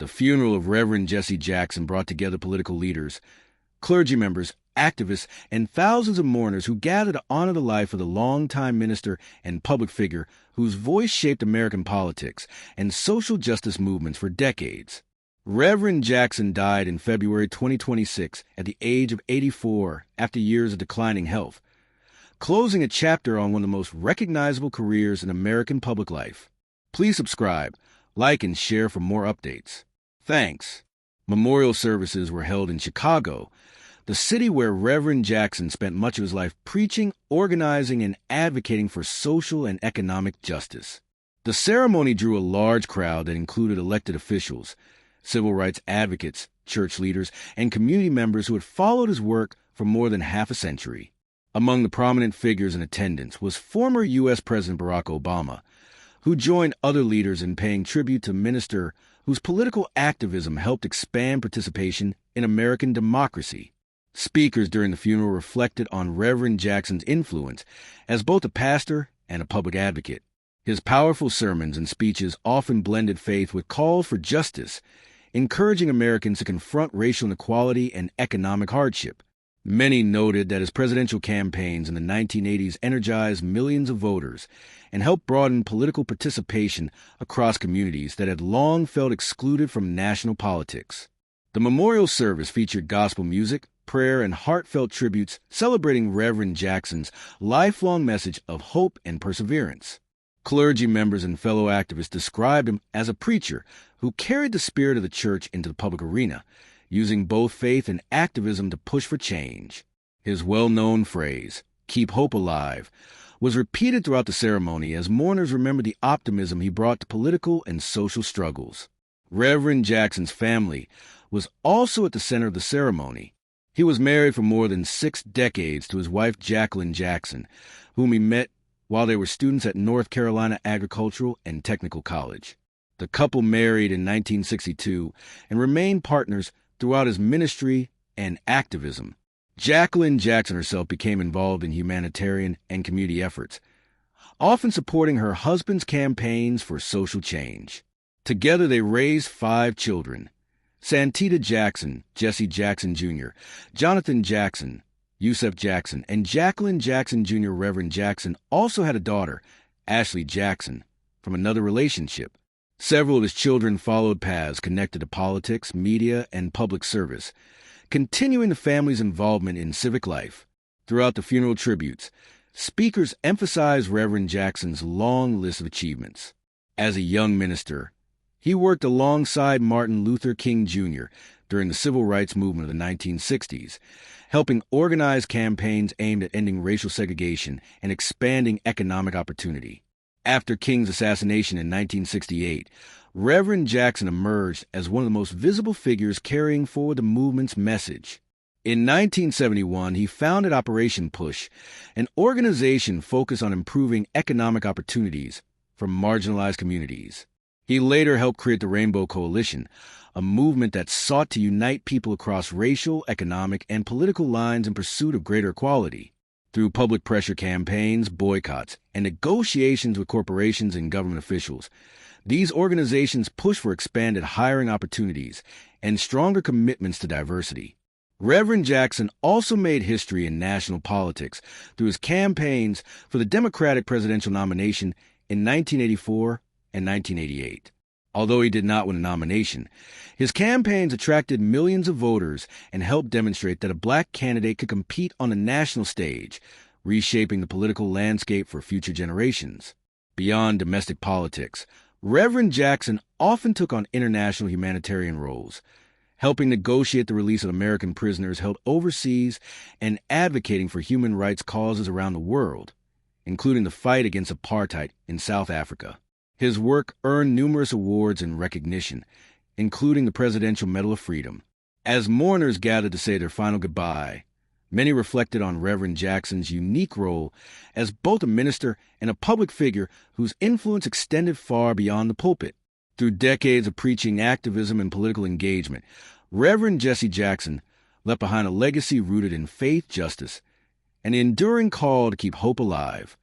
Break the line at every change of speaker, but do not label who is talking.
The funeral of Reverend Jesse Jackson brought together political leaders, clergy members, activists, and thousands of mourners who gathered to honor the life of the longtime minister and public figure whose voice shaped American politics and social justice movements for decades. Reverend Jackson died in February 2026 at the age of 84 after years of declining health, closing a chapter on one of the most recognizable careers in American public life. Please subscribe, like, and share for more updates. Thanks. Memorial services were held in Chicago, the city where Reverend Jackson spent much of his life preaching, organizing, and advocating for social and economic justice. The ceremony drew a large crowd that included elected officials, civil rights advocates, church leaders, and community members who had followed his work for more than half a century. Among the prominent figures in attendance was former U.S. President Barack Obama, who joined other leaders in paying tribute to a minister whose political activism helped expand participation in American democracy. Speakers during the funeral reflected on Reverend Jackson's influence as both a pastor and a public advocate. His powerful sermons and speeches often blended faith with calls for justice, encouraging Americans to confront racial inequality and economic hardship. Many noted that his presidential campaigns in the 1980s energized millions of voters and helped broaden political participation across communities that had long felt excluded from national politics. The memorial service featured gospel music, prayer, and heartfelt tributes celebrating Reverend Jackson's lifelong message of hope and perseverance. Clergy members and fellow activists described him as a preacher who carried the spirit of the church into the public arena, using both faith and activism to push for change. His well-known phrase, "Keep hope alive," was repeated throughout the ceremony as mourners remembered the optimism he brought to political and social struggles. Reverend Jackson's family was also at the center of the ceremony. He was married for more than 6 decades to his wife Jacqueline Jackson, whom he met while they were students at North Carolina Agricultural and Technical College. The couple married in 1962 and remained partners throughout his ministry and activism. Jacqueline Jackson herself became involved in humanitarian and community efforts, often supporting her husband's campaigns for social change. Together they raised 5 children: Santita Jackson, Jesse Jackson Jr., Jonathan Jackson, Yusef Jackson, and Jacqueline Jackson Jr. Reverend Jackson also had a daughter, Ashley Jackson, from another relationship. Several of his children followed paths connected to politics, media, and public service, continuing the family's involvement in civic life. Throughout the funeral tributes, speakers emphasized Reverend Jackson's long list of achievements. As a young minister, he worked alongside Martin Luther King Jr. during the civil rights movement of the 1960s, helping organize campaigns aimed at ending racial segregation and expanding economic opportunity. After King's assassination in 1968, Reverend Jackson emerged as one of the most visible figures carrying forward the movement's message. In 1971, he founded Operation Push, an organization focused on improving economic opportunities for marginalized communities. He later helped create the Rainbow Coalition, a movement that sought to unite people across racial, economic, and political lines in pursuit of greater equality. Through public pressure campaigns, boycotts, and negotiations with corporations and government officials, these organizations pushed for expanded hiring opportunities and stronger commitments to diversity. Reverend Jackson also made history in national politics through his campaigns for the Democratic presidential nomination in 1984 and 1988. Although he did not win a nomination, his campaigns attracted millions of voters and helped demonstrate that a black candidate could compete on a national stage, reshaping the political landscape for future generations. Beyond domestic politics, Reverend Jackson often took on international humanitarian roles, helping negotiate the release of American prisoners held overseas and advocating for human rights causes around the world, including the fight against apartheid in South Africa. His work earned numerous awards and recognition, including the Presidential Medal of Freedom. As mourners gathered to say their final goodbye, many reflected on Reverend Jackson's unique role as both a minister and a public figure whose influence extended far beyond the pulpit. Through decades of preaching, activism, and political engagement, Reverend Jesse Jackson left behind a legacy rooted in faith, justice, and the enduring call to keep hope alive.